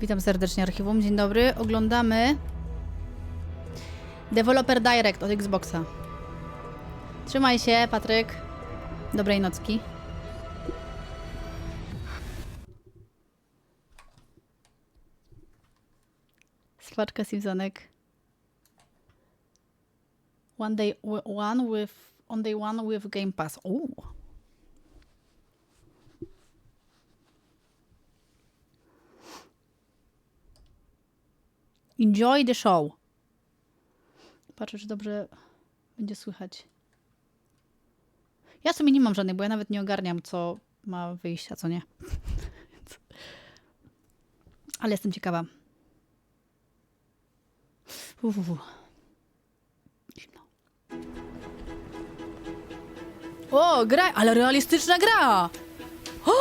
Witam serdecznie, archiwum. Dzień dobry. Oglądamy Developer Direct od Xboxa. Trzymaj się, Patryk. Dobrej nocki. Swaczka Simpsonek. On day one with Game Pass. Ooh. Enjoy the show. Patrzę, czy dobrze będzie słychać. Ja sobie nie mam żadnych, bo ja nawet nie ogarniam, co ma wyjść, a co nie. Ale jestem ciekawa. Zimno. O, gra! Ale realistyczna gra! O!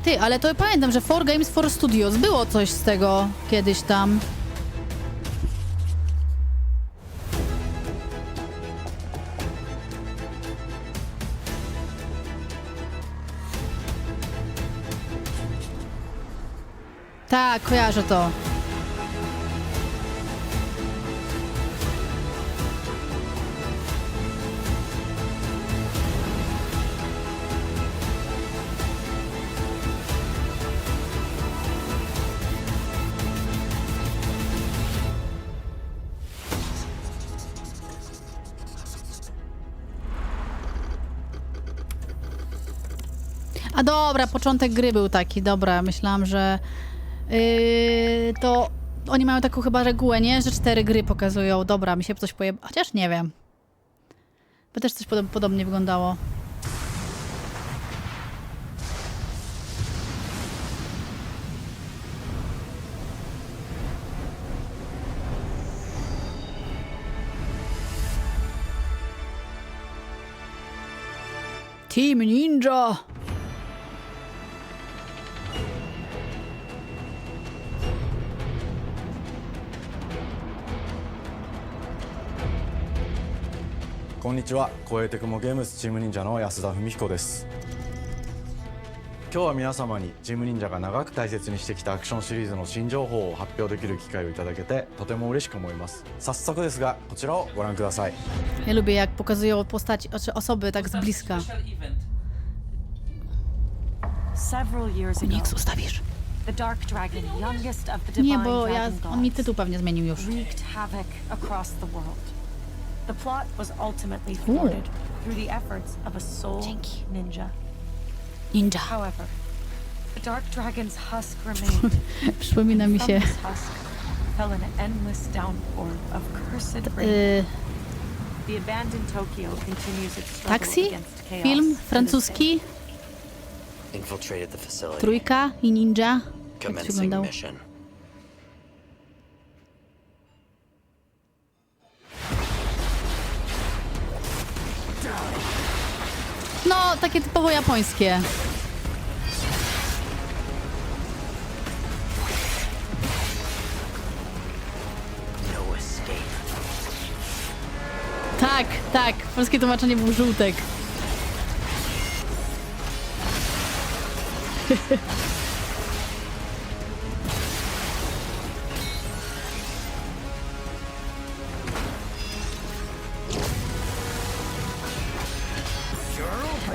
Ty, ale to pamiętam, że 4Games 4 Studios było coś z tego kiedyś tam. Tak, kojarzę to. A dobra, początek gry był taki, dobra, myślałam, że to oni mają taką chyba regułę, nie? Że 4 gry pokazują. Dobra, mi się coś pojebało. Chociaż nie wiem. Bo też coś podobnie wyglądało. Team Ninja!こんにちは、超えてくもゲームズチーム忍者の安田文彦です。今日は皆様にチーム忍者が長く大切にしてきたアクションシリーズの新情報を発表できる機会をいただけてとても嬉しく思います。早速ですが、こちらをご覧ください。 Ja lubię, jak pokazują postaci, znaczy osoby tak z bliska. Niech zostawisz. Nie, bo on mi tytuł pewnie zmienił już. The plot was ultimately thwarted through the efforts of a sole ninja. Ninja. However, the Dark Dragon's husk remained. Przypomina mi From się this husk fell an endless downpour of cursed rain. The abandoned Tokyo continues its struggle Taxi? against chaos. Film francuski. Infiltrated the facility. Trójka i ninja. Jak to Commencing wyglądało? mission. No, takie typowo japońskie. No escape. Tak, tak. Polskie tłumaczenie był żółtek.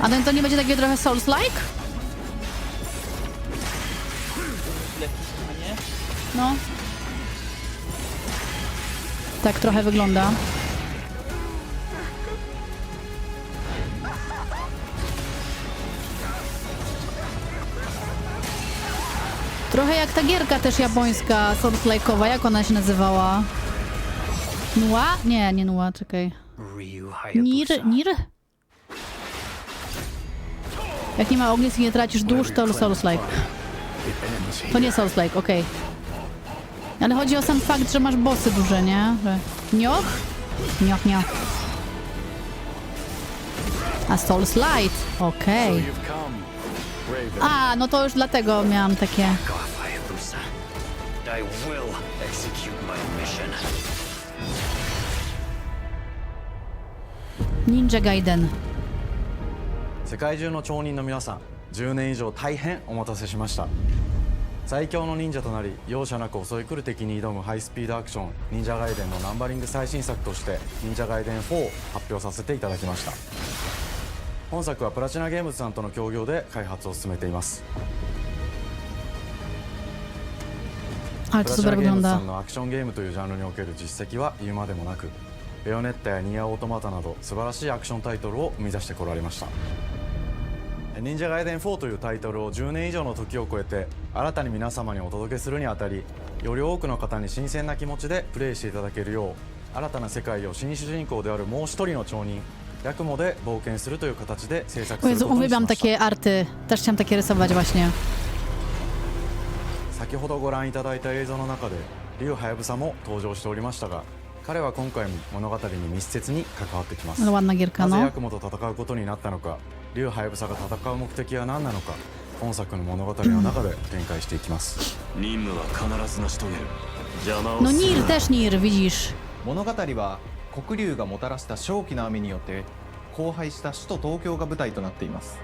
A to nie będzie takie trochę Souls-like? No. Tak trochę wygląda. Trochę jak ta gierka też japońska, Souls-like'owa. Jak ona się nazywała? Nua? Nie, nie Nua, czekaj. Ryu Nir? Hayabusa. Nir? Jak nie ma ognisk i nie tracisz dusz, to Souls-like. To nie Souls-like, okej. Ale chodzi o sam fakt, że masz bossy duże, nie? Że... Nioch? Nioch, nioch. A Souls-Light, okej. A, no to już dlatego miałam takie... I will execute my mission. Ninja Gaiden. 世界中の町人の皆さん、10年以上大変お待たせしました。最強の忍者となり容赦なく襲い来る敵に挑むハイスピードアクション忍者ガイデンのナンバリング最新作として忍者ガイデン4を発表させていただきました。本作はプラチナゲームズさんとの協業で開発を進めています。 Ale プ to ラチナ super ゲームズさ wygląda. んのアクションゲームというジャンルにおける実績は言うまでもなく、ベヨネッタやニアオートマタなど素晴らしいアクションタイトルを生み出してこられました。忍者ガイデン4というタイトルを10年以上の時を超えて新たに皆様にお届けするにあたり、より多くの方に新鮮な気持ちでプレイしていただけるよう、新たな世界を新主人公であるもう一人の町人ヤクモで冒険するという形で制作 O する Jezu, ことにし uwielbiam ました。 takie arty. Też chciałam takie rysować właśnie. 先ほどご覧いただいた映像の中でリュウハヤブサも登場しておりましたが、彼は今回も物語に密接に関わってきます。 Ale な ładna gierka, ぜ no. ヤクモと戦うことになったのか、リュウハヤブサが戦う目的は何なのか、本作の物語の中で展開していきます。任務は必ず成し遂げる。邪魔を No する Nir な。 też Nir, widzisz. 物語は黒竜がもたらした正気の雨によって荒廃した首都東京が舞台となっています。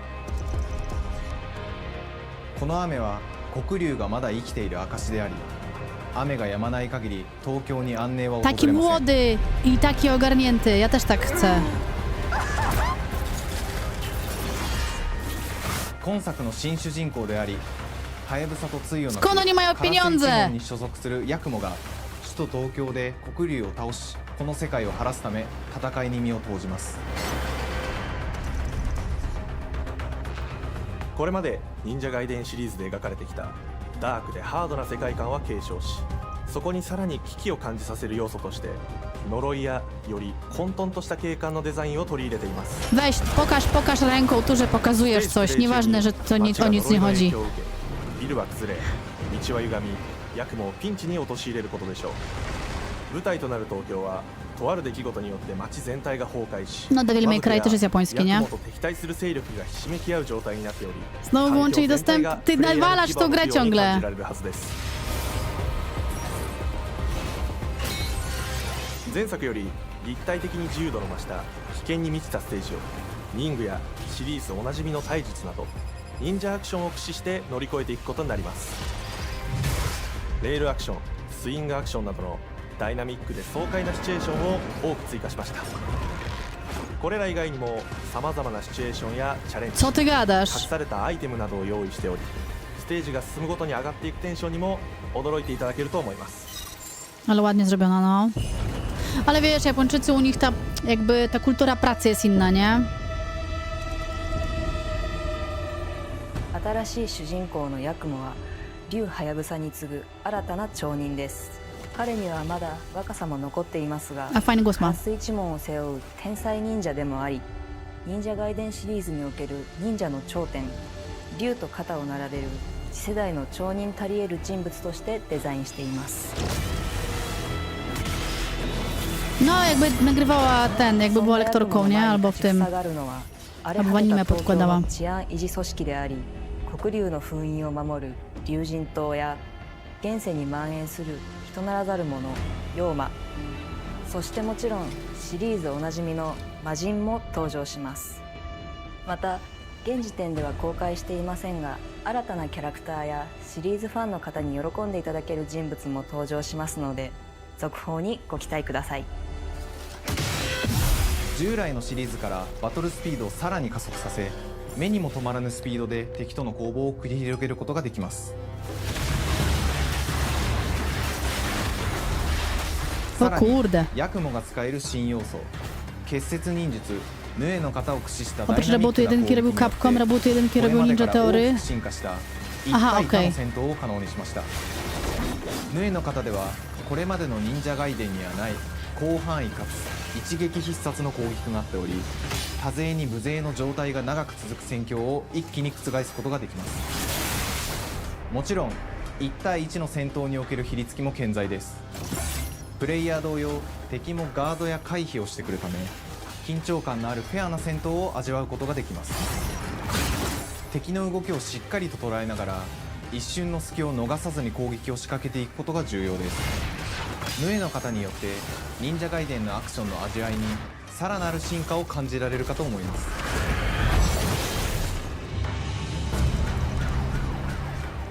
この雨は黒竜がまだ生きている証であり、雨が止まない限り東京に安寧は訪 Taki れません。 młody i taki ogarnięty. Ja też tak chcę. 今作の新主人公であり、ハヤブサと対をなす Skąd oni mają カラス一 pieniądze? 門に所属するヤクモが首都東京で黒竜を倒し、この世界を晴らすため戦いに身を投じます。これまで忍者ガイデンシリーズで描かれてきたダークでハードな世界観は継承し、そこにさらに危機を感じさせる要素として呪いやより混沌とした景観のデザインを取り入れています。 Weź, pokaż ręką tu, że pokazujesz coś. Nieważne, że to o nic nie chodzi. ビルは崩れ、道は歪み、ヤクモをピンチに陥れることでしょう。舞台となる東京はとある出来事によって街全体が崩壊し、 No, Devil May Cry też jest japoński, nie? ヤクモと敵対する勢力がひしめき合う状態になっており、 Znowu włączyli dostęp. Ty nawalasz tą grę ciągle. 前作より立体的に自由度の増した危険に満ちたステージを忍具やシリーズおなじみの体術など忍者アクションを駆使して乗り越えていくことになります。レールアクション、スイングアクションなどのダイナミックで爽快なシチュエーションを多く追加しました。これら以外にもさまざまなシチュエーションやチャレンジ、 Co ty 隠 gadasz? されたアイテムなどを用意しており、ステージが進むごとに上がっていくテンションにも驚いていただけると思います。 Ale ładnie zrobiona, no. Ale wiesz, Japończycy, u nich ta jakby ta kultura pracy jest inna, nie? 新しい主人公のヤクモは竜ハヤブサに次ぐ新たな町人です。彼にはまだ若さも残っていますが、 A fajny głos ma. 撥水一門を背負う天才忍者でもあり、忍者ガイデンシリーズにおける忍者の頂点、竜と肩を並べる次世代の町人たり得る人物としてデザインしています。 No, jakby nagrywała jakby była lektorką, nie? Albo w tym. albo w anime podkładała. 治安維持組織であり、黒竜の封印を守る竜神島や現世に蔓延する人ならざる者妖魔、そしてもちろんシリーズおなじみの魔人も登場します。また現時点では公開していませんが、新たなキャラクターやシリーズファンの方に喜んでいただける人物も登場しますので、続報にご期待ください。従来のシリーズからバトルスピードをさらに加速させ、目にも止まらぬスピードで敵との攻防を繰り広げることができます。さらに kurde. ヤクモが使える新要素、結節忍術ヌエの型を駆使したダイ Oprócz ナミッ roboty クな jedynki robił 攻撃によって Capcom, roboty jedynki これ robił まで Ninja から大 Theory. きく進化した一 Aha, 対 okej. 他の戦闘を可能にしました。ヌエの型ではこれまでの忍者ガイデンにはない広範囲かつ一撃必殺の攻撃となっており、多勢に無勢の状態が長く続く戦況を一気に覆すことができます。もちろん1対1の戦闘における比率付きも健在です。プレイヤー同様、敵もガードや回避をしてくるため、緊張感のあるフェアな戦闘を味わうことができます。敵の動きをしっかりと捉えながら一瞬の隙を逃さずに攻撃を仕掛けていくことが重要です。無への方によって忍者ガイデンのアクションの味わいにさらなる進化を感じられるかと思います。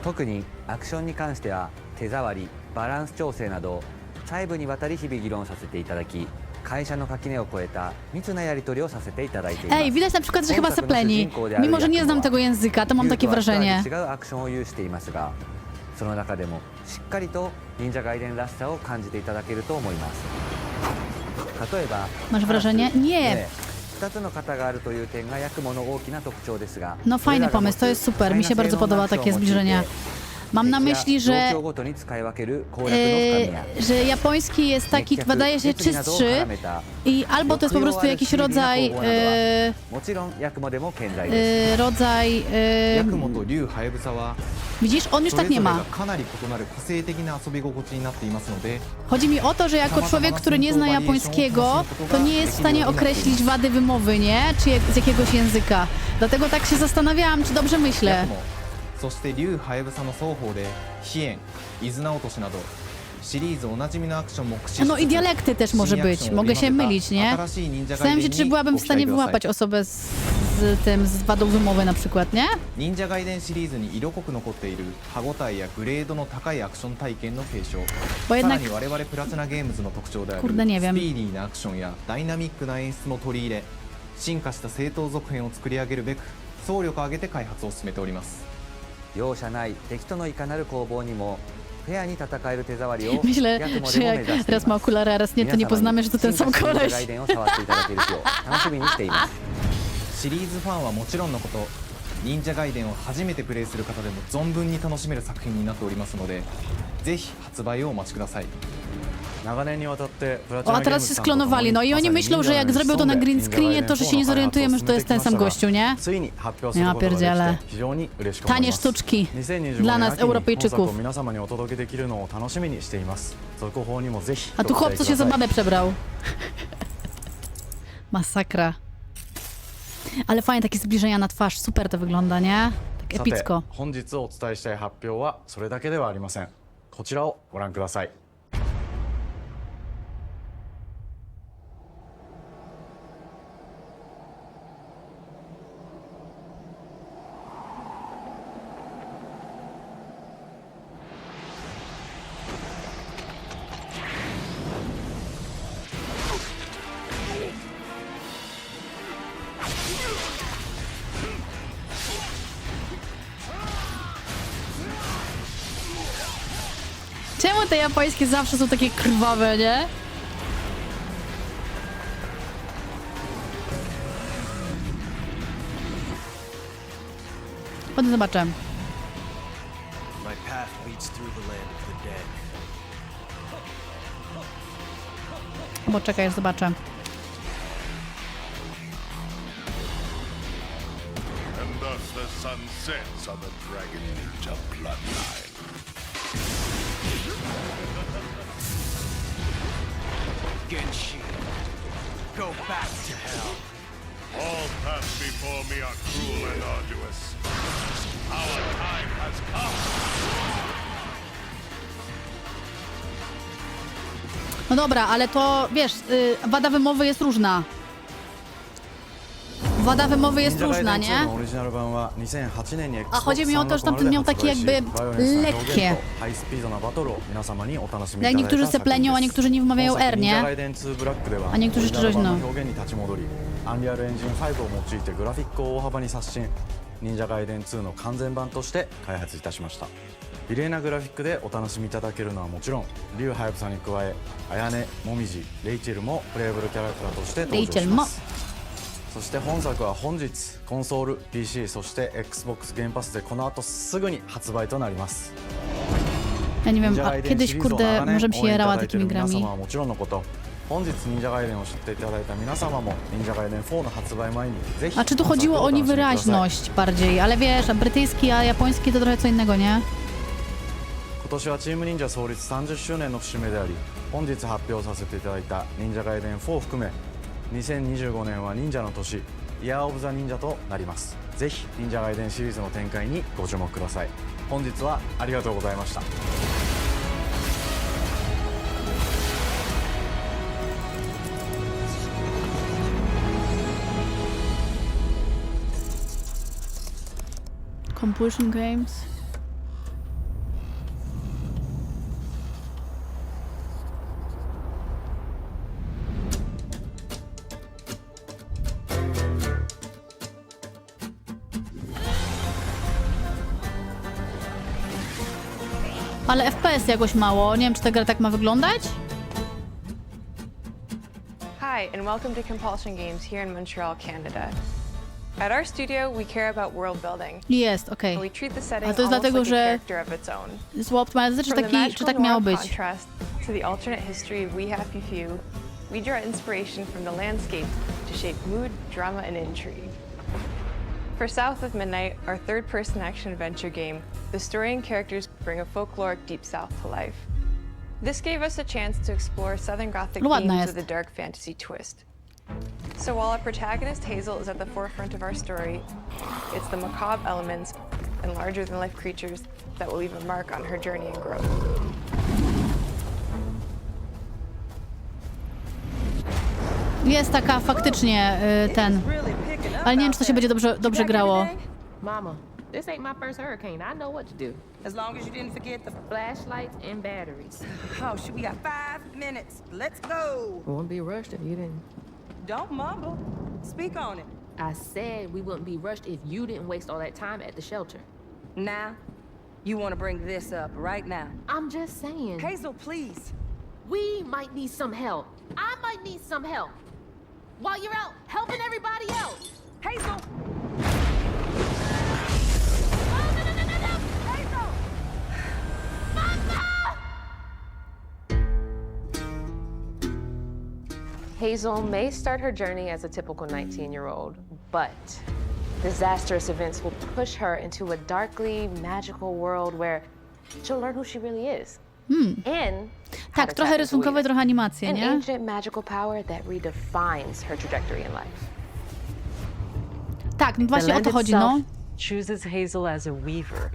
特にアクションに関しては手触り、バランス調整など細部にわたり日々議論させていただき、会社の垣根を越えた密なやり取りをさせていただいています。Ej, widać na przykład, że chyba sepleni. Mimo, że nie znam tego języka, to mam takie wrażenie. 違うアクションを有していますが、その中でもしっかりと忍者ガイデンらしさを感じていただけると思います。例えば Masz wrażenie? Nie. 2つの型があるという点がやくもの大きな特徴ですが、 No fajny pomysł, to jest super. Mi się bardzo podoba takie zbliżenie. Mam na myśli, że japoński jest taki, wydaje się czystszy i albo to jest po prostu jakiś rodzaj widzisz, on już tak nie ma. Chodzi mi o to, że jako człowiek, który nie zna japońskiego, to nie jest w stanie określić wady wymowy, nie? Czy z jakiegoś języka. Dlatego tak się zastanawiałam, czy dobrze myślę. そして竜はやぶさの双方で飛燕、伊豆直落などシリーズおなじみのアクションも駆使しつつ No i dialekty też może być, mogę się mylić, nie? Zastanawiam się, czy byłabym w stanie wyłapać osobę z wadą wymowy na przykład, nie? 忍者ガイデンシリーズに色濃く残っている歯ごたえやグレードの高いアクション体験の継承、さらに我々プラチナゲームズの特徴であるスピーディーなアクションやダイナミックな演出も取り入れ、進化した正当続編を作り上げるべく総力を挙げて開発を進めております。 容赦ない敵とのいかなる攻防にもフェアに戦える手触りを Myślę, że jak raz ma okulary, a raz nie, to nie poznamy, że to ten sam koleś. シリーズファンはもちろんのこと、忍者ガイデンを初めてプレイする方でも存分に楽しめる作品になっておりますので、ぜひ発売をお待ちください。 O, a teraz się sklonowali, no i oni myślą, że jak zrobią to na green screenie, to że się nie zorientujemy, że to jest ten sam gościu, nie? Ja pierdzielę. Tanie sztuczki dla nas, Europejczyków. A tu chłop, co się za babę przebrał. Masakra. Ale fajnie takie zbliżenia na twarz, super to wygląda, nie? Tak epicko. 本日お伝えしたい発表はそれだけではありません。こちらをご覧ください。 Czemu te japońskie zawsze są takie krwawe, nie? Chodź, zobaczę. My path leads through the land of the dead. Bo czekaj, aż zobaczę. And thus the sun sets on the Dragon Ninja bloodline. Genshin, go back to hell. All paths before me are cruel and arduous. Our time has come. No dobra, ale to, wiesz, wada wymowy jest różna. Wada wymowy jest różna, nie? A chodzi mi o to, że tamten miał takie jakby lekkie. Jak niektórzy se plenią, a niektórzy nie wymawiają R, nie? A niektórzy jeszcze coś, no. アンリアルエンジン5を用いてグラフィックを大幅に刷新、忍者ガイデン2の完全版として開発いたしました。美麗なグラフィックでお楽しみいただけるのはもちろん、竜はやぶさに加え、綾音、もみじ、レイチェルもプレイブルキャラクターとして登場します。そして本作は本日コンソール、PC、そして Xbox ゲームパスでこの後すぐに発売となります。 Ja nie wiem, a kiedyś, kurde, może bym się jarała takimi grami. もちろんのこと、本日忍者ガイデンを知っていただいた皆様も忍者ガイデン4の発売前にぜひ A czy tu chodziło o niewyraźność bardziej? Ale wiesz, a brytyjski, a japoński to trochę co innego, nie? 今年はチーム忍者創立30周年の節目であり、本日発表させていただいた忍者ガイデン4を含め2025年は忍者の年、イヤーオブザ忍者となります。ぜひ忍者ガイデンシリーズの展開にご注目ください。本日はありがとうございました。Compulsion Games. Ale FPS jakoś mało. Nie wiem, czy ta gra tak ma wyglądać? Hi, and welcome to Compulsion Games here in Montreal, Canada. At our studio, we care about world building. Jest, okej. We treat the setting A to jest almost dlatego, like a że character of its own. zła optymalizacja, czy, From the taki, czy tak magical miało noir być? contrast to the alternate history of We Happy Few, we draw inspiration from the landscape to shape mood, drama, and intrigue. For South of Midnight, our third-person action adventure game, the story and characters bring a folkloric Deep South to life. This gave us a chance to explore Southern Gothic Ładna themes jest. with a dark fantasy twist. So while our protagonist Hazel is at the forefront of our story, it's the macabre elements and larger-than-life creatures that will leave a mark on her journey and growth. Jest taka faktycznie ten. Ale nie wiem, czy to się będzie dobrze grało. Mama, this ain't my first hurricane. I know what to do. As long as you didn't forget the flashlights and batteries. Oh, shoot, we got 5 minutes. Let's go. We wouldn't be rushed if you didn't. Don't mumble. Speak on it. I said we wouldn't be rushed if you didn't waste all that time at the shelter. Now, you want to bring this up right now. I'm just saying. Hazel, please. We might need some help. I might need some help. While you're out helping everybody else. Hazel! Hazel may start her journey as a typical 19-year-old, but disastrous events will push her into a darkly magical world where she'll learn who she really is. And Tak, trochę rysunkowe, trochę animacje, an nie? ancient magical power that redefines her trajectory in life. Tak, no właśnie o to chodzi, no. Chooses Hazel as a weaver.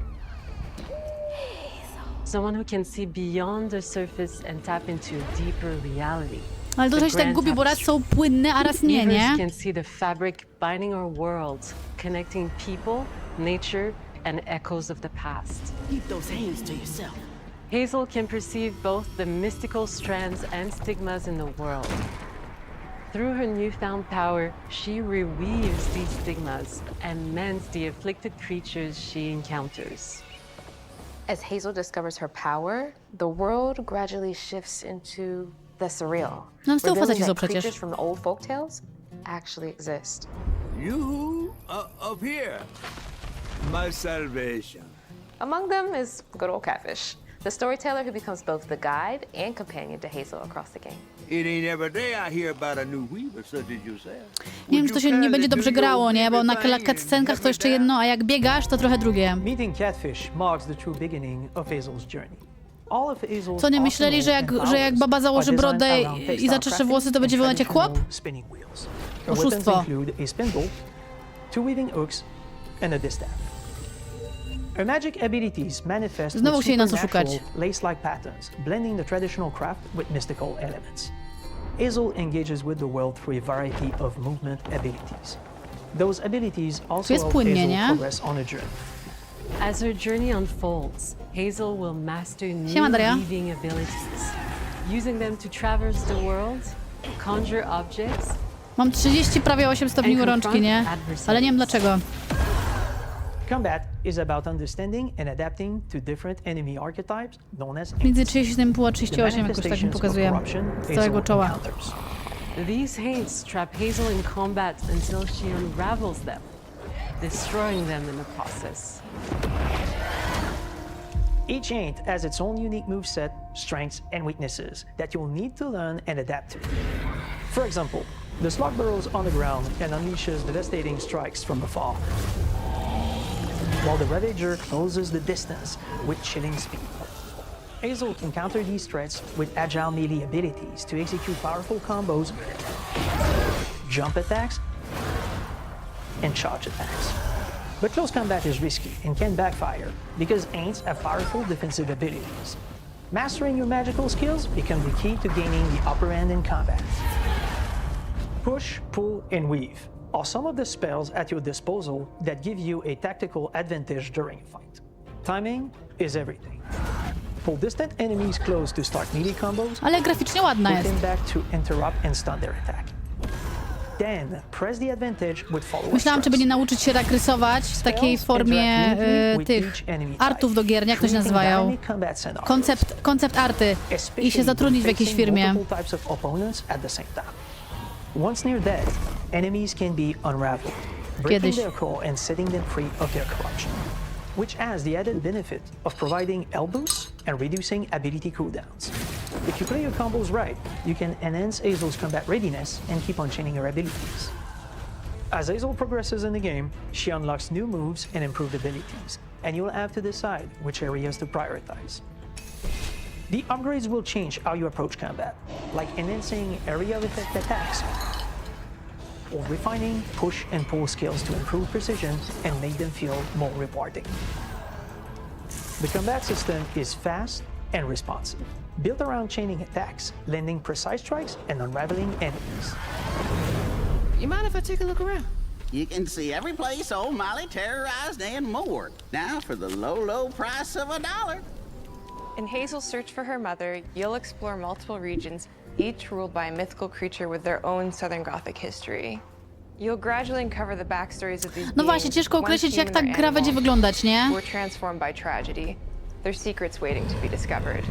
Someone who can see beyond the surface and tap into a deeper reality. Ale to się tak gubi, bo raz są płynne, a raz nie, nie? Weavers can see the fabric binding our worlds, connecting people, nature, and echoes of the past. Keep those hands to yourself. Hazel can perceive both the mystical strands and stigmas in the world. Through her newfound power, she reweaves these stigmas and mends the afflicted creatures she encounters. As Hazel discovers her power, the world gradually shifts into the surreal. No, z tyłu faceci są that przecież. creatures from the old folktales actually exist. You up here, my salvation. Among them is good old Catfish, the storyteller who becomes both the guide and companion to Hazel across the game. It ain't every day I hear about a new weaver such as yourself. Nie wiem, czy to się nie będzie dobrze grało, nie? Bo na cutscenkach to jeszcze jedno, a jak biegasz, to trochę drugie. Meeting Catfish marks the true beginning of Hazel's journey. All of Hazel's Co nie myśleli, że jak baba założy brodę i zaczesze włosy, to będzie wyglądać jak chłop? Oszustwo. A spindle, 2 weaving hooks, and a distaff. Her magic abilities manifest Znowu with chcieli na co szukać. supernatural, lace-like patterns, blending the traditional craft with mystical elements. Hazel engages with the world through a variety of movement abilities. Those abilities also help Hazel progress on a journey. As her journey unfolds, Hazel will master new weaving abilities, using them to traverse the world, conjure objects. Mam 30, prawie 8 stopni gorączki, nie? Ale nie wiem dlaczego. Combat is about understanding and adapting to different enemy archetypes known as Między 37,5 a 38 jakoś tak mi pokazuje z całego czoła. These haints trap Hazel in combat until she unravels them, destroying them in the process. Each haint has its own unique moveset, strengths, and weaknesses that you'll need to learn and adapt to. For example, the slug burrows on the ground and unleashes devastating strikes from afar, while the Ravager closes the distance with chilling speed. Hazel can counter these threats with agile melee abilities to execute powerful combos, jump attacks, and charge attacks. But close combat is risky and can backfire because ants have powerful defensive abilities. Mastering your magical skills becomes the key to gaining the upper hand in combat. Push, pull, and weave are some of the spells at your disposal that give you a tactical advantage during a fight. Timing is everything. Pull distant enemies close to start melee combos. Ale graficznie ładna pull jest. them back to interrupt and stun their attack. Then press the advantage with follow-up Myślałam, czy strikes. będzie nauczyć się tak rysować w takiej formie tych artów do gier, jak to się nazywają? Koncept arty i się zatrudnić w jakiejś firmie. Once near death, enemies can be unraveled, breaking their core and setting them free of their corruption, which has the added benefit of providing elbows and reducing ability cooldowns. If you play your combos right, you can enhance Hazel's combat readiness and keep on chaining her abilities. As Hazel progresses in the game, she unlocks new moves and improved abilities, and you'll have to decide which areas to prioritize. The upgrades will change how you approach combat, like enhancing area of effect attacks, or refining push and pull skills to improve precision and make them feel more rewarding. The combat system is fast and responsive, built around chaining attacks, landing precise strikes, and unraveling enemies. You mind if I take a look around? You can see every place old Molly terrorized and more. Now for the low, low price of $1. In Hazel's search for her mother, you'll explore multiple regions, each ruled by a mythical creature with their own Southern Gothic history. You'll gradually uncover the backstories of these No właśnie, ciężko określić, jak ta gra będzie wyglądać, nie? who were transformed by tragedy, their secrets waiting to be discovered.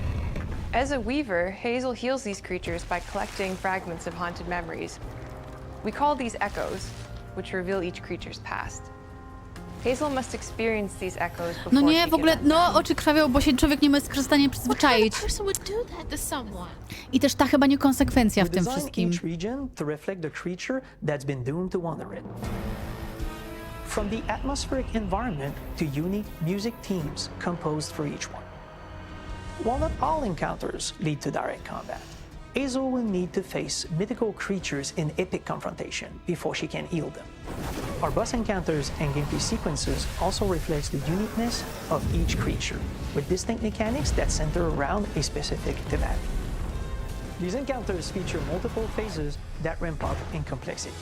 As a weaver, Hazel heals these creatures by collecting fragments of haunted memories. We call these echoes, which reveal each creature's past. Hazel must experience these echoes before No nie, she w ogóle, can no oczy krwawią, bo się człowiek nie jest w stanie przyzwyczaić. I też ta chyba niekonsekwencja w tym wszystkim. Each region to reflect the creature that's been doomed to wander it. From the atmospheric environment to unique music themes composed for each one. While not all encounters lead to direct combat, Hazel will need to face mythical creatures in epic confrontation before she can heal them. Our boss encounters and gameplay sequences also reflects the uniqueness of each creature, with distinct mechanics that center around a specific thematic. These encounters feature multiple phases that ramp up in complexity.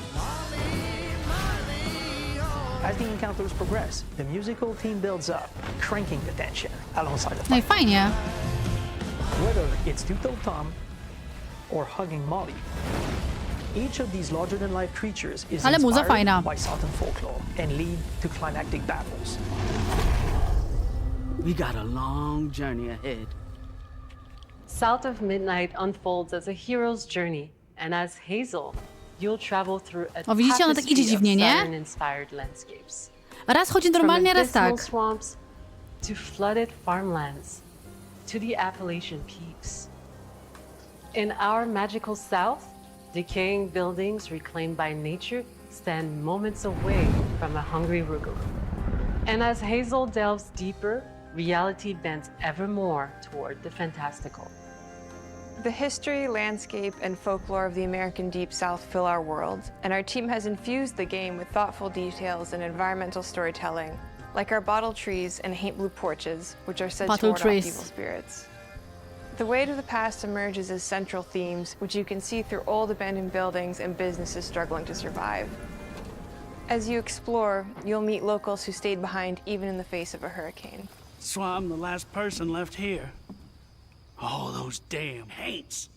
As the encounters progress, the musical theme builds up, cranking the tension alongside the No i fight. fajnie. Whether it's Two-Toed Tom or hugging Molly, each of these larger-than-life creatures is Ale muza inspired fajna. by Southern folklore and lead to climactic battles. We got a long journey ahead. South of Midnight unfolds as a hero's journey, and as Hazel, you'll travel through a O, widzicie, ona tak idzie tapestry of dziwnie, nie? Southern-inspired landscapes. Raz chodzi normalnie, raz From medicinal tak. swamps to flooded farmlands to the Appalachian peaks. In our magical South, decaying buildings reclaimed by nature stand moments away from a hungry Rugal. And as Hazel delves deeper, reality bends ever more toward the fantastical. The history, landscape, and folklore of the American Deep South fill our world, and our team has infused the game with thoughtful details and environmental storytelling, like our bottle trees and haint blue porches, which are said to ward off evil spirits. The weight of the past emerges as central themes, which you can see through old abandoned buildings and businesses struggling to survive. As you explore, you'll meet locals who stayed behind even in the face of a hurricane. So I'm the last person left here. All those damn haints.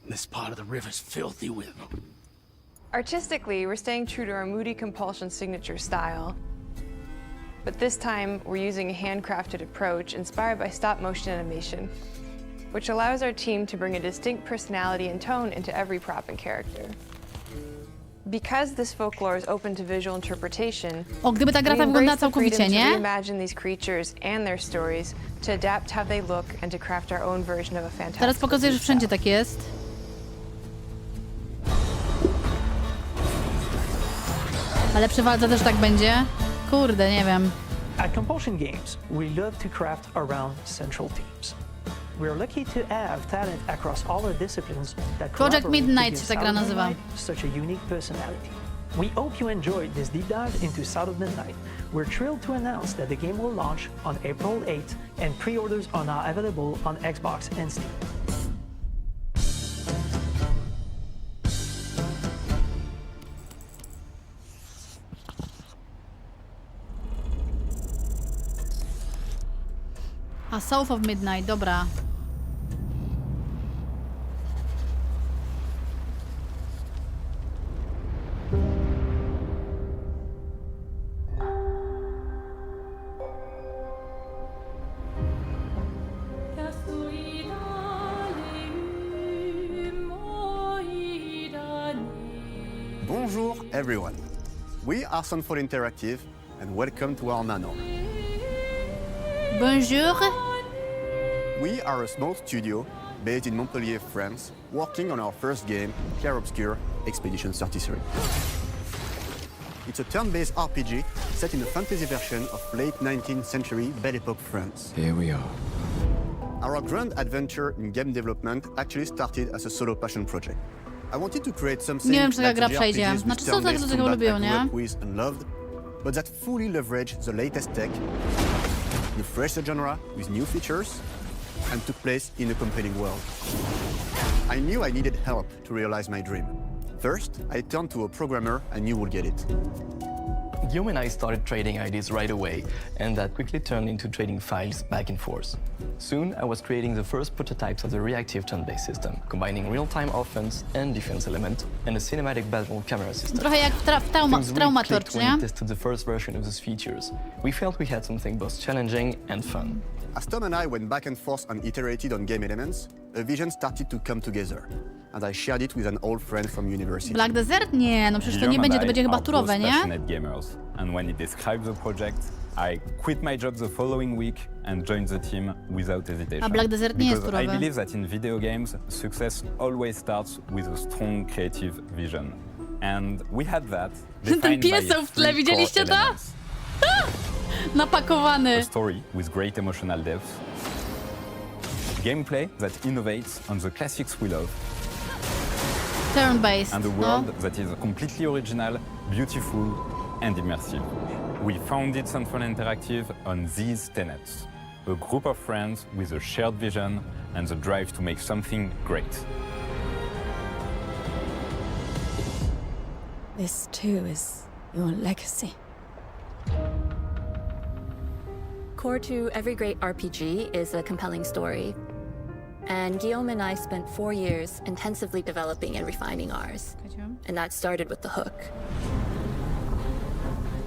This part of the river's filthy with them. Artistically, we're staying true to our moody compulsion signature style. But this time, we're using a handcrafted approach inspired by stop-motion animation, which allows our team to bring a distinct personality and tone into every prop and character. Because this folklore is open to visual interpretation, O, gdyby ta gra we tak wyglądała embrace the freedom całkowicie, to nie? reimagine these creatures and their stories, to adapt how they look and to craft our own version of a fantastic. Teraz pokazuję, że wszędzie tak jest. Ale przy walce też tak będzie? Kurde, nie wiem. At Compulsion Games, we love to craft around central themes. We're lucky to have talent across all our disciplines that Project collaborate to Midnight give się ta gra Southern nazywa. Midnight such a unique personality. We hope you enjoyed this deep dive into South of Midnight. We're thrilled to announce that the game will launch on April 8th, and pre-orders are now available on Xbox and Steam. A South of Midnight, dobra. Bonjour everyone. We are Sunfall Interactive and welcome to our nano. Bonjour. We are a small studio based in Montpellier, France, working on our first game, Clair Obscur Expedition 33. It's a turn-based RPG set in a fantasy version of late 19th century Belle Époque France. Here we are. Our grand adventure in game development actually started as a solo passion project. I wanted to create something Nie wiem, czy taka like gra the przejdzie. RPGs Znaczy, with są takie, turn-based co tego combat lubią, I grew nie? up with and loved, but that fully leveraged the latest tech, refreshed the genre with new features, and took place in a compelling world. I knew I needed help to realize my dream. First, I turned to a programmer I knew would get it. Guillaume and I started trading ideas right away, and that quickly turned into trading files back and forth. Soon, I was creating the first prototypes of the reactive turn-based system, combining real-time offense and defense element, and a cinematic battle camera system. Trochę jak w Things really Traumator, clicked when we tested the first version of those features. We felt we had something both challenging and fun. As Tom and I went back and forth and iterated on game elements, a vision started to come together, and I shared it with an old friend from university. Black Desert? Nie, no przecież to nie będzie, to będzie chyba turowe, nie? Gamers. And when he described the project, I quit my job the following week and joined the team without hesitation. A Black Desert nie jest Because I turowe. believe that in video games, success always starts with a strong creative vision. And we had that. Ten pieseł w tle, widzieliście to? Napakowany. A story with great emotional depth. Gameplay that innovates on the classics we love. Turn-based, And a world that is completely original, beautiful, and immersive. We founded Sunfall Interactive on these tenets. A group of friends with a shared vision and the drive to make something great. This too is your legacy. Core to every great RPG is a compelling story. And Guillaume and I spent 4 years intensively developing and refining ours. And that started with the hook.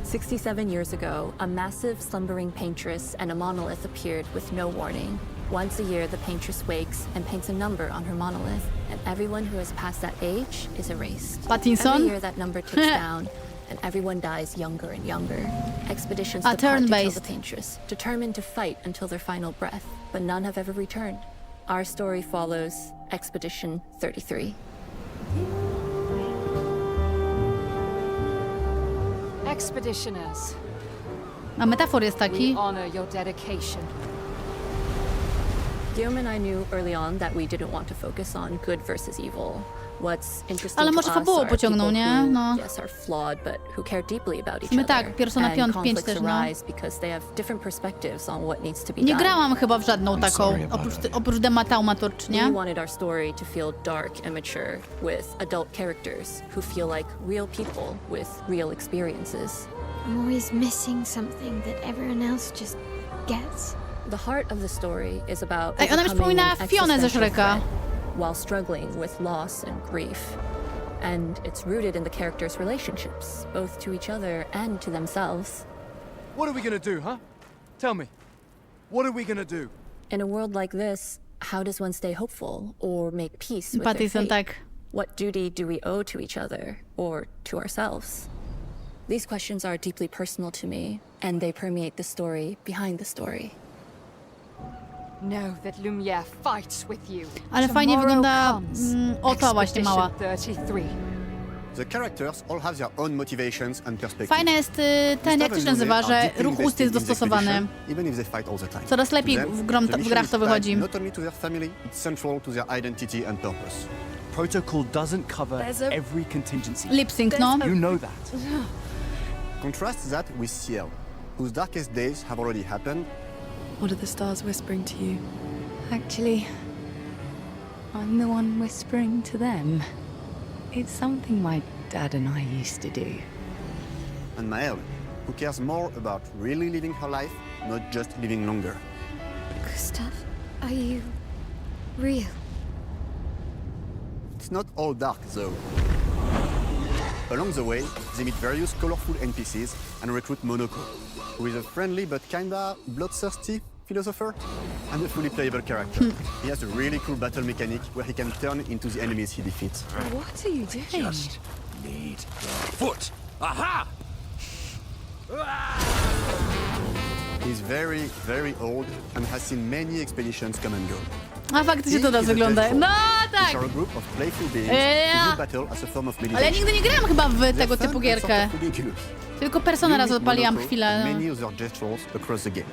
67 years ago, a massive slumbering paintress and a monolith appeared with no warning. Once a year, the paintress wakes and paints a number on her monolith, and everyone who has passed that age is erased. Pattinson? Every year, that number ticks down, and everyone dies younger and younger. Expeditions depart to kill the paintress, determined to fight until their final breath, but none have ever returned. Our story follows Expedition 33. Expeditioners, A metafor jest we taki. honor your dedication. Guillaume and I knew early on that we didn't want to focus on good versus evil. What's interesting Ale to może us fabułą are pociągnął, people nie? who, No. yes, are flawed, but who care deeply about each My other. tak, Persona And 5 conflicts też, no. arise because they have different perspectives on what needs to be Nie done. grałam chyba w żadną taką, oprócz Dema Taumator, czy We nie? wanted our story to feel dark and mature, with adult characters who feel like real people with real experiences. I'm always missing something that everyone else just gets. The heart of the story is about Ej, ona mi overcoming przypomina an Fionę ze existential Shreka. threat while struggling with loss and grief. And it's rooted in the characters' relationships, both to each other and to themselves. What are we gonna do, huh? Tell me. What are we gonna do? In a world like this, how does one stay hopeful or make peace with their Pattinson, fate? tak. What duty do we owe to each other or to ourselves? These questions are deeply personal to me, and they permeate the story behind the story. Know that Lumiere fights with you. Ale fajnie Tomorrow wygląda comes. oto właśnie mała. Expedition 33. The characters all have their own motivations and perspectives. Fajne jest ten, jak to się nazywa, że ruch ust jest dostosowany. Even if they fight all the time. Coraz lepiej To them, w the mission grach is to tied wychodzi. Not only to their family, it's central to their identity and purpose. protocol doesn't cover every contingency. Lip sync, no? You know that. Contrast that with Ciel, whose darkest days have already happened. What are the stars whispering to you? Actually, I'm the one whispering to them. It's something my dad and I used to do. And Maëlle, who cares more about really living her life, not just living longer. Gustav, are you real? It's not all dark, though. Along the way, they meet various colorful NPCs and recruit Monoko, who is a friendly but kinda bloodthirsty philosopher and a fully playable character. He has a really cool battle mechanic where he can turn into the enemies he defeats. What are you doing? Just need the foot. Aha! He's very, very old and has seen many expeditions come and go. A faktycznie to teraz wygląda. No tak! Are a group of playful beings who do battle as a form of meditation. Ale ja nigdy nie grałam chyba w tego typu gierkę. Tylko Persona raz odpaliłam chwilę. No. Many other gestures across the game.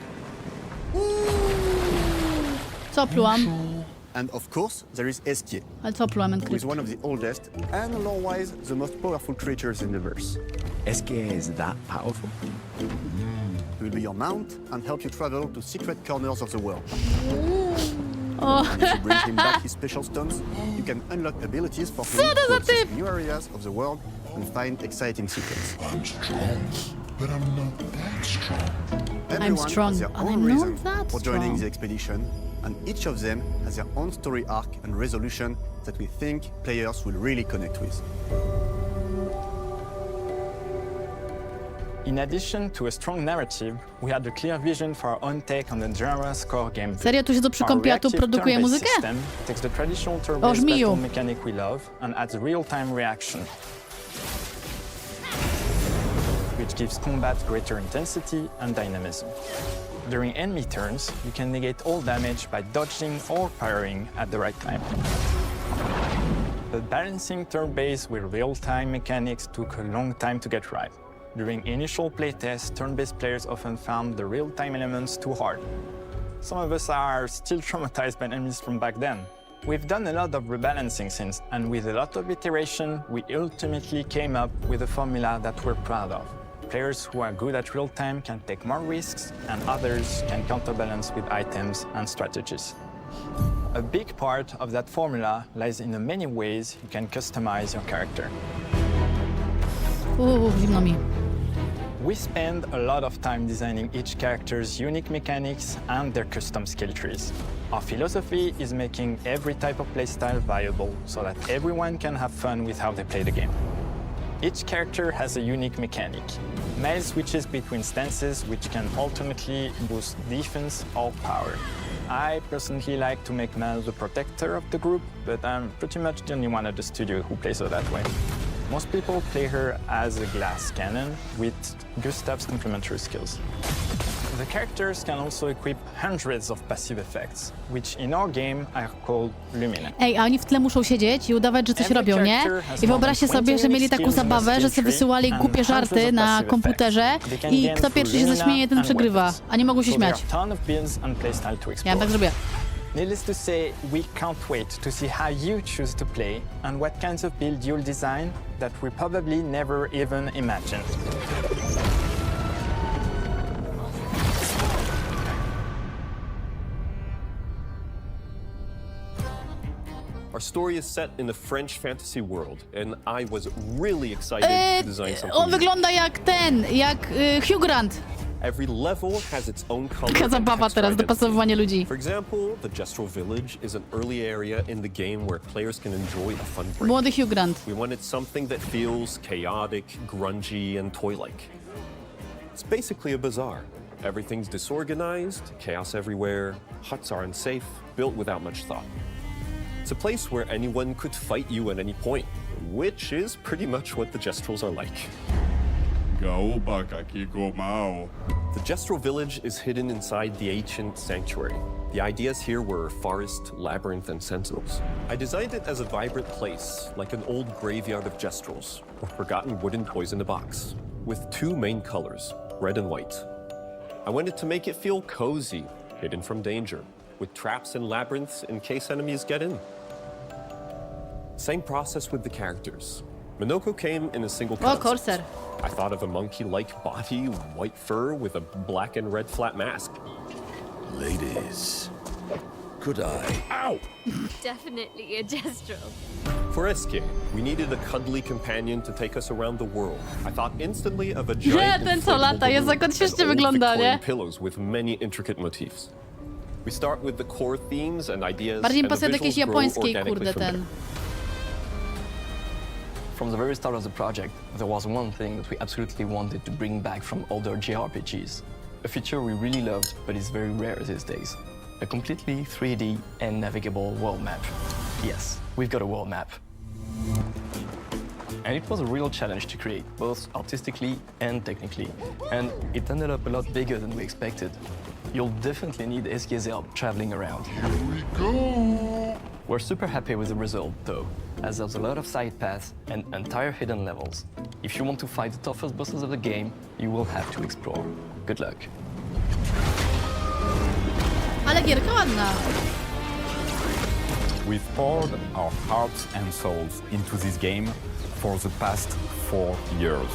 Co plułam? And of course, there is Eskie, Ale co plułam? who is one of the oldest and lore-wise the most powerful creatures in the verse. Eskie is that powerful? He will be your mount and help you travel to secret corners of the world. Oh. If you bring him back his special stones, you can unlock abilities for him to access new areas of the world and find exciting secrets. I'm strong, but I'm not that strong. Everyone strong, has their but own I'm reason not that for joining strong. the expedition, and each of them has their own story arc and resolution that we think players will really connect with. In addition to a strong narrative, we had a clear vision for our own take on the genre's core gameplay. Serio tu siedzę przy kompie, a tu produkuje muzykę? Takes the traditional O, turn-based żmiju. battle mechanic we love and adds real-time reaction, which gives combat greater intensity and dynamism. During enemy turns, you can negate all damage by dodging or parrying at the right time. But balancing turn-based with real-time mechanics took a long time to get right. During initial playtests, turn-based players often found the real-time elements too hard. Some of us are still traumatized by enemies from back then. We've done a lot of rebalancing since, and with a lot of iteration, we ultimately came up with a formula that we're proud of. Players who are good at real-time can take more risks, and others can counterbalance with items and strategies. A big part of that formula lies in the many ways you can customize your character. Zimno mi. We spend a lot of time designing each character's unique mechanics and their custom skill trees. Our philosophy is making every type of playstyle viable so that everyone can have fun with how they play the game. Each character has a unique mechanic. Maëlle switches between stances which can alternately boost defense or power. I personally like to make Maëlle the protector of the group, but I'm pretty much the only one at the studio who plays her that way. Most people play her as a glass cannon with Gustav's complementary skills. The characters can also equip hundreds of passive effects, which in our game are called lumina. Ej, a oni w tle muszą siedzieć i udawać, że coś robią, nie? I wyobraźcie sobie, że mieli taką zabawę, że sobie wysyłali głupie żarty na komputerze i kto pierwszy się zaśmieje, ten przegrywa, a nie mogą się śmiać. Ja tak zrobię. Needless to say, we can't wait to see how you choose to play and what kinds of build you'll design that we probably never even imagined. Our story is set in the French fantasy world, and I was really excited to design something On wygląda jak jak Hugh Grant. Every level has its own color. Taka zabawa teraz, dopasowywanie ludzi. For example, the Gestural Village is an early area in the game where players can enjoy a fun break. Młody Hugh Grant. We wanted something that feels chaotic, grungy, and toy-like. It's basically a bazaar. Everything's disorganized, chaos everywhere, huts are unsafe, built without much thought. It's a place where anyone could fight you at any point, which is pretty much what the Gestrals are like. The Gestral village is hidden inside the ancient sanctuary. The ideas here were forest, labyrinth, and sentinels. I designed it as a vibrant place, like an old graveyard of Gestrals, or forgotten wooden toys in a box, with two main colors, red and white. I wanted to make it feel cozy, hidden from danger, with traps and labyrinths in case enemies get in. Same process with the characters. Minoko came in a single O, concept. Corsair. I thought of a monkey-like body, white fur with a black and red flat mask. Ladies, could I? Ow! Definitely a Destro. For Eske, we needed a cuddly companion to take us around the world. I thought instantly of a giant ten co lata, jest jak on śmiesznie wygląda, nie? pillows with many intricate motifs. We start with the core themes and ideas, Bardziej mi and the pasuje do jakiejś visuals grow japońskiej, organically kurde, from there. ten. From the very start of the project, there was one thing that we absolutely wanted to bring back from older JRPGs. A feature we really loved, but is very rare these days. A completely 3D and navigable world map. Yes, we've got a world map. And it was a real challenge to create, both artistically and technically. And it ended up a lot bigger than we expected. You'll definitely need Eske's help traveling around. Here we go! We're super happy with the result, though, as there's a lot of side paths and entire hidden levels. If you want to fight the toughest bosses of the game, you will have to explore. Good luck. Ale gierka ładna. We've poured our hearts and souls into this game for the past 4 years.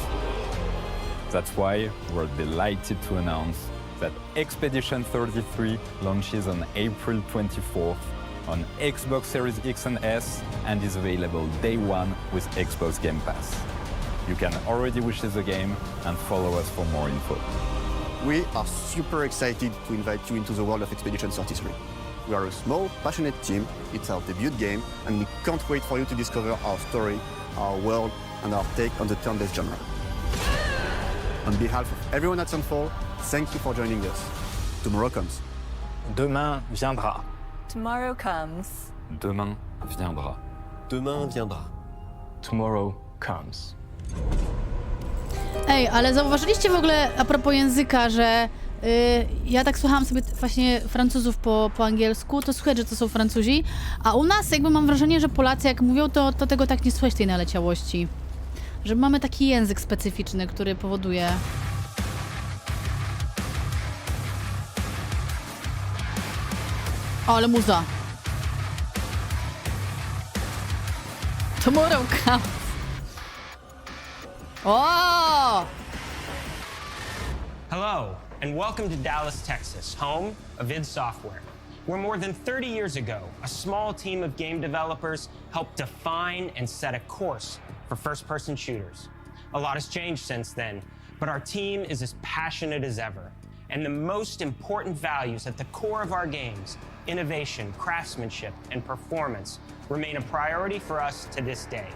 That's why we're delighted to announce that Expedition 33 launches on April 24th on Xbox Series X and S and is available day one with Xbox Game Pass. You can already wish the game and follow us for more info. We are super excited to invite you into the world of Expedition 33. We are a small, passionate team, it's our debut game, and we can't wait for you to discover our story, our world, and our take on the turn-based genre. On behalf of everyone at Sunfall, thank you for joining us. Tomorrow comes. Demain viendra. Tomorrow comes. Demain viendra. Demain viendra. Tomorrow comes. Ej, ale zauważyliście w ogóle a propos języka, że ja tak słuchałam sobie właśnie Francuzów po angielsku, to słychać, że to są Francuzi, a u nas jakby mam wrażenie, że Polacy jak mówią, to tego tak nie słychać tej naleciałości. Że mamy taki język specyficzny, który powoduje... O, ale muza. Tomorrow comes. Oh! Hello, and welcome to Dallas, Texas, home of id Software, where more than 30 years ago, a small team of game developers helped define and set a course for first-person shooters. A lot has changed since then, but our team is as passionate as ever. And the most important values at the core of our games, innovation, craftsmanship, and performance, remain a priority for us to this day.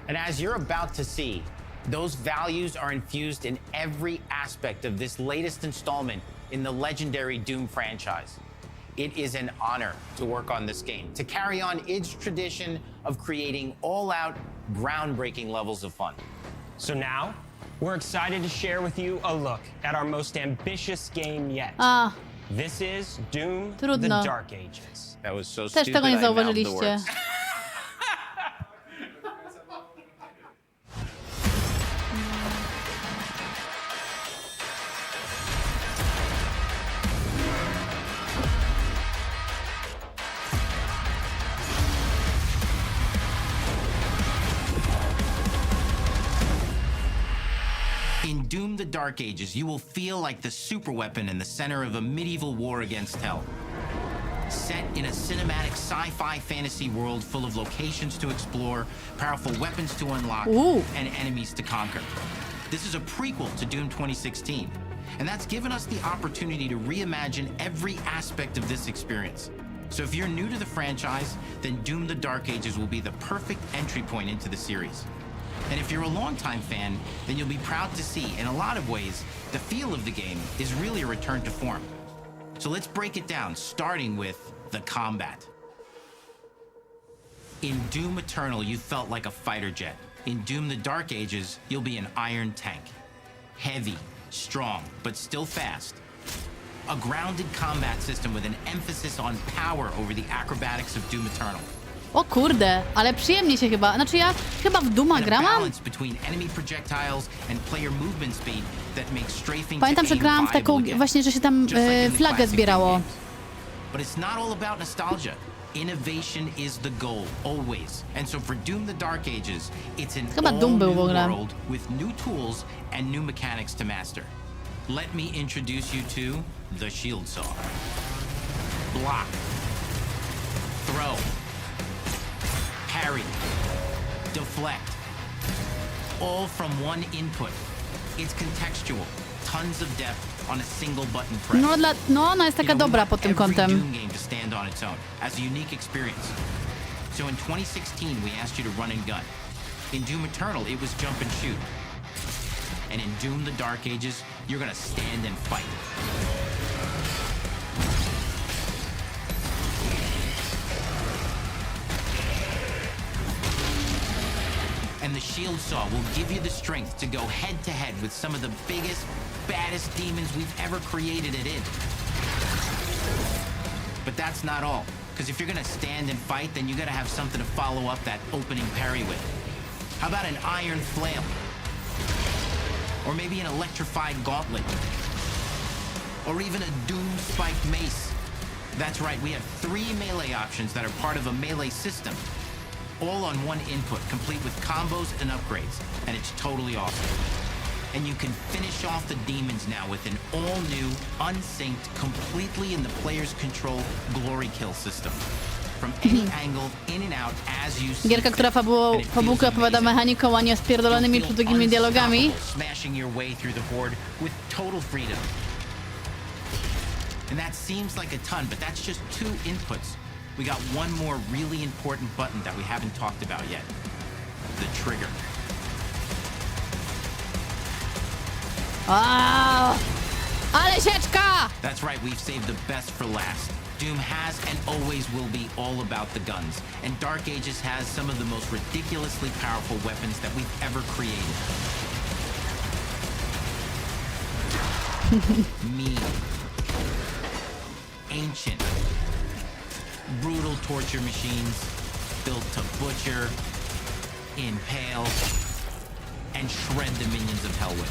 And as you're about to see, those values are infused in every aspect of this latest installment in the legendary Doom franchise. It is an honor to work on this game, to carry on id's tradition of creating all-out, groundbreaking levels of fun. So now, we're excited to share with you a look at our most ambitious game yet. This is Doom: The Dark Ages. That was so Też stupid, tego nie I mouthed the zauważyliście. words. In Doom: The Dark Ages, you will feel like the superweapon in the center of a medieval war against hell. Set in a cinematic sci-fi fantasy world full of locations to explore, powerful weapons to unlock, and enemies to conquer. This is a prequel to Doom 2016, and that's given us the opportunity to reimagine every aspect of this experience. So if you're new to the franchise, then Doom: The Dark Ages will be the perfect entry point into the series. And if you're a longtime fan, then you'll be proud to see, in a lot of ways, the feel of the game is really a return to form. So let's break it down, starting with the combat. In Doom Eternal, you felt like a fighter jet. In Doom: The Dark Ages, you'll be an iron tank. Heavy, strong, but still fast. A grounded combat system with an emphasis on power over the acrobatics of Doom Eternal. O kurde, ale przyjemnie się chyba. Znaczy ja chyba w Dooma grałam. Pamiętam, że grałam w taką właśnie, że się tam flagę zbierało. Innovation is the goal, always. And so for Doom the Dark Ages, it's an Chyba Doom był w all-new ogóle. world with new tools and new mechanics to master. Let me introduce you to the Shield Saw. Block. Throw. Parry. Deflect. All from one input. It's contextual. Tons of depth on a single button press. No, ona jest taka dobra pod tym kątem. Doom game to stand on its own as a unique experience. So in 2016, we asked you to run and gun. In Doom Eternal, it was jump and shoot. And in Doom the Dark Ages, you're gonna stand and fight. And the Shield Saw will give you the strength to go head-to-head with some of the biggest, baddest demons we've ever created at id. But that's not all. Because if you're gonna stand and fight, then you gotta have something to follow up that opening parry with. How about an iron flail? Or maybe an electrified gauntlet? Or even a doom-spiked mace? That's right, we have 3 melee options that are part of a melee system. All on one input, complete with combos and upgrades. And it's totally awesome. And you can finish off the demons now with an all-new, unsynced, completely in the player's control glory kill system. From any angle, in and out, as you see. Gierka, która fabułkę opowiada mechaniką, a nie spierdolonymi długimi dialogami. Smashing your way through the board with total freedom. And that seems like a ton, but that's just 2 inputs. We got one more really important button that we haven't talked about yet. The trigger. Ale sieczka! That's right, we've saved the best for last. Doom has and always will be all about the guns. And Dark Ages has some of the most ridiculously powerful weapons that we've ever created. Mean. Ancient. Brutal torture machines built to butcher, impale, and shred the minions of hell with.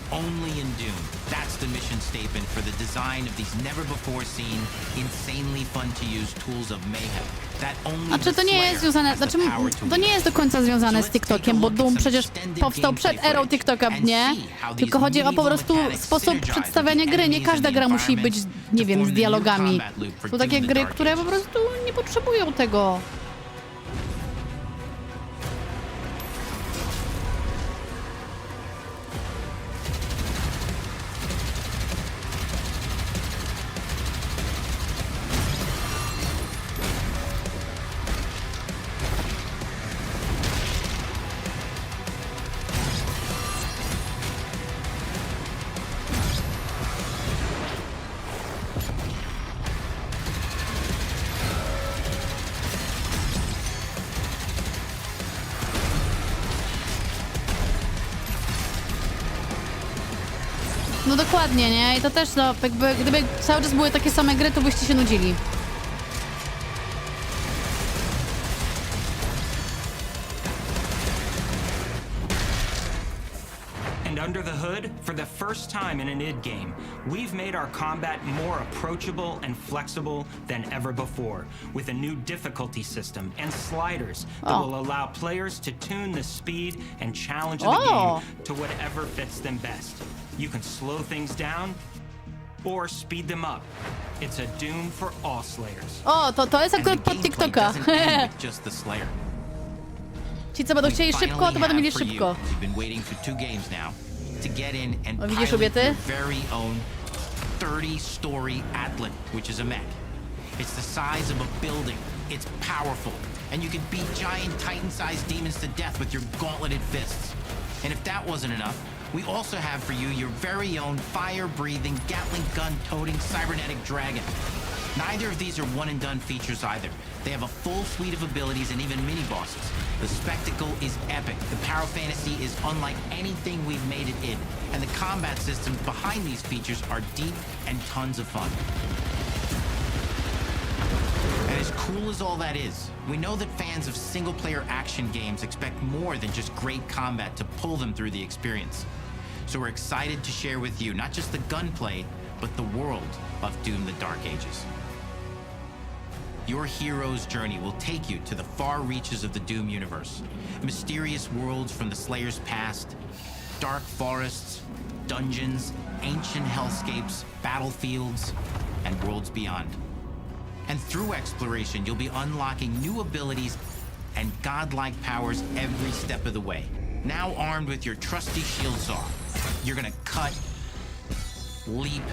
Only in Doom. That's the mission statement for the design of these never-before-seen, insanely fun-to-use tools of mayhem. Znaczy to nie jest związane, to nie jest do końca związane z TikTokiem, bo Doom przecież powstał przed erą TikToka, nie? Tylko chodzi o po prostu sposób przedstawiania gry. Nie każda gra musi być, nie wiem, z dialogami. Są takie gry, które po prostu nie potrzebują tego. No dokładnie, nie? I to też, no, jakby, gdyby cały czas były takie same gry, to byście się nudzili. And under the hood, for the first time in an id game, we've made our combat more approachable and flexible than ever before, with a new difficulty system and sliders that will allow players to tune the speed and challenge of the game to whatever fits them best. You can slow things down or speed them up. It's a Doom for all slayers. O, to jest akurat pod TikToka. Ci, co będą chcieli szybko, to będą mieli szybko. O, widzisz, kobiety? 30-story Atlan, which is a mech. It's the size of a building. It's powerful. And you can beat giant Titan-sized demons to death with your gauntleted fists. And if that wasn't enough, we also have for you your very own fire-breathing, Gatling gun-toting cybernetic dragon. Neither of these are one-and-done features either. They have a full suite of abilities and even mini-bosses. The spectacle is epic. The power fantasy is unlike anything we've made at id. And the combat systems behind these features are deep and tons of fun. And as cool as all that is, we know that fans of single-player action games expect more than just great combat to pull them through the experience. So we're excited to share with you not just the gunplay, but the world of Doom: The Dark Ages. Your hero's journey will take you to the far reaches of the Doom universe. Mysterious worlds from the Slayer's past, dark forests, dungeons, ancient hellscapes, battlefields, and worlds beyond. And through exploration, you'll be unlocking new abilities and godlike powers every step of the way. Now armed with your trusty shield saw, you're gonna cut, leap,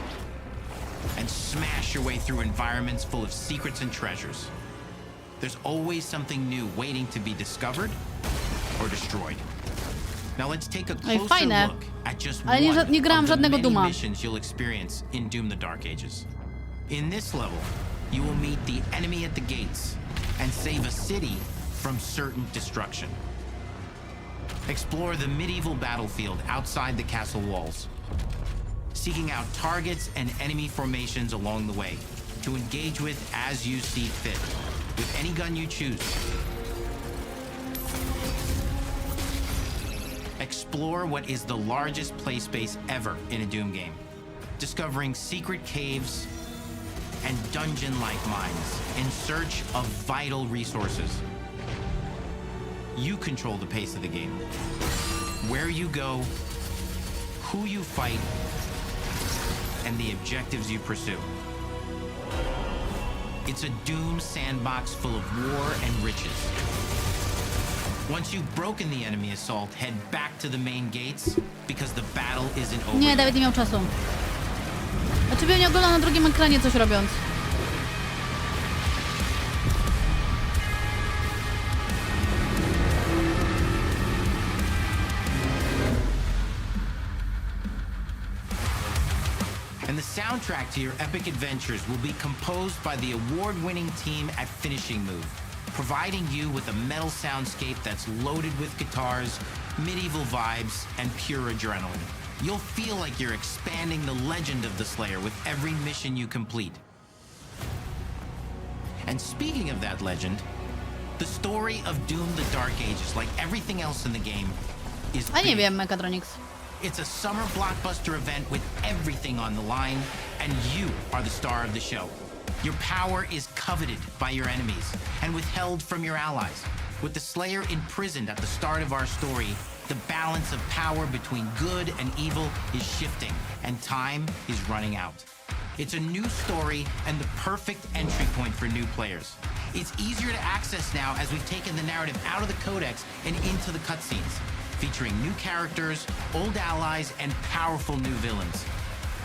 and smash your way through environments full of secrets and treasures. There's always something new waiting to be discovered or destroyed. Now let's take a closer look at just one of the many missions you'll experience in Doom: The Dark Ages. In this level, you will meet the enemy at the gates and save a city from certain destruction. Explore the medieval battlefield outside the castle walls, seeking out targets and enemy formations along the way to engage with as you see fit, with any gun you choose. Explore what is the largest play space ever in a Doom game, discovering secret caves and dungeon-like mines in search of vital resources. You control the pace of the game. Where you go, who you fight, and the objectives you pursue. It's a Doom sandbox full of war and riches. Once you've broken the enemy assault, head back to the main gates, because the battle isn't over. Nie, Dawid nie miał czasu. Znaczy mnie oglądał na drugim ekranie coś robiąc. And the soundtrack to your epic adventures will be composed by the award-winning team at Finishing Move, providing you with a metal soundscape that's loaded with guitars, medieval vibes, and pure adrenaline. You'll feel like you're expanding the legend of the Slayer with every mission you complete. And speaking of that legend, the story of Doom: The Dark Ages, like everything else in the game, is A nie wiem, Mechatronics. It's a summer blockbuster event with everything on the line, and you are the star of the show. Your power is coveted by your enemies and withheld from your allies. With the Slayer imprisoned at the start of our story, the balance of power between good and evil is shifting, and time is running out. It's a new story and the perfect entry point for new players. It's easier to access now as we've taken the narrative out of the codex and into the cutscenes, featuring new characters, old allies, and powerful new villains.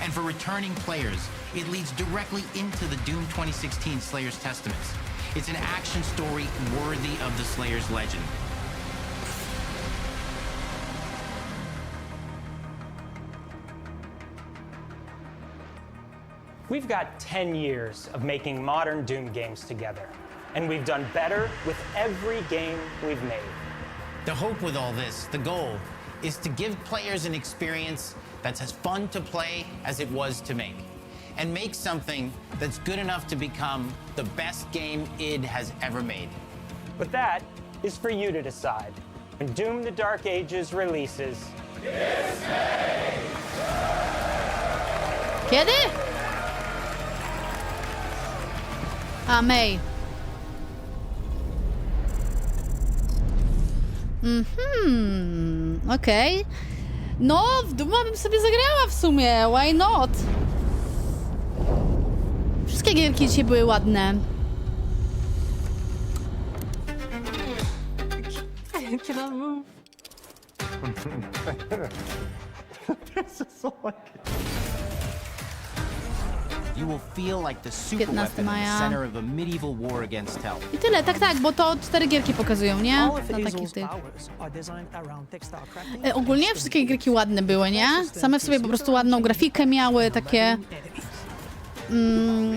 And for returning players, it leads directly into the Doom 2016 Slayer's Testaments. It's an action story worthy of the Slayer's legend. We've got 10 years of making modern Doom games together, and we've done better with every game we've made. The hope with all this, the goal, is to give players an experience that's as fun to play as it was to make, and make something that's good enough to become the best game id has ever made. But that is for you to decide. When Doom: The Dark Ages releases... Kiedy? A, May. Okej. No, w Duma bym sobie zagrała w sumie. Why not? Wszystkie gierki dzisiaj były ładne. Can I move? This is so like... You will feel like the super weapon in the center of a medieval war against hell. I tyle, tak, bo to 4 gierki pokazują, nie? Na takich tych. Ogólnie wszystkie gierki ładne były, nie? Same w sobie po prostu ładną grafikę miały, takie...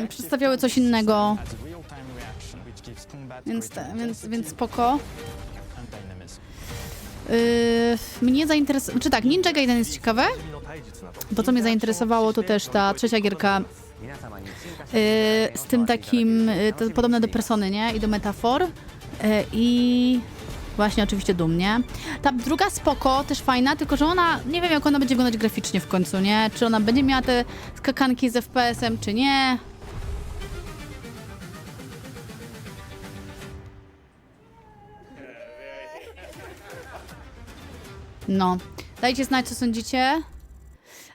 przedstawiały coś innego. Więc spoko. Mnie zainteresowało... Czy tak, Ninja Gaiden jest ciekawe. To, co mnie zainteresowało, to też ta trzecia gierka z tym takim, to podobne do Persony, nie? I do Metafor. I Właśnie, oczywiście dumnie. Ta druga spoko, też fajna, tylko że ona, nie wiem jak ona będzie wyglądać graficznie w końcu, nie? Czy ona będzie miała te skakanki z FPS-em, czy nie? No, dajcie znać, co sądzicie.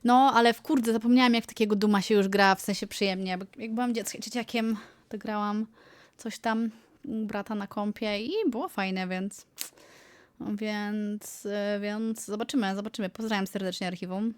No, ale w kurde, zapomniałam, jak takiego Duma się już gra, w sensie przyjemnie. Jak byłam dzieciakiem, to grałam coś tam u brata na kompie i było fajne, więc zobaczymy. Pozdrawiam serdecznie archiwum.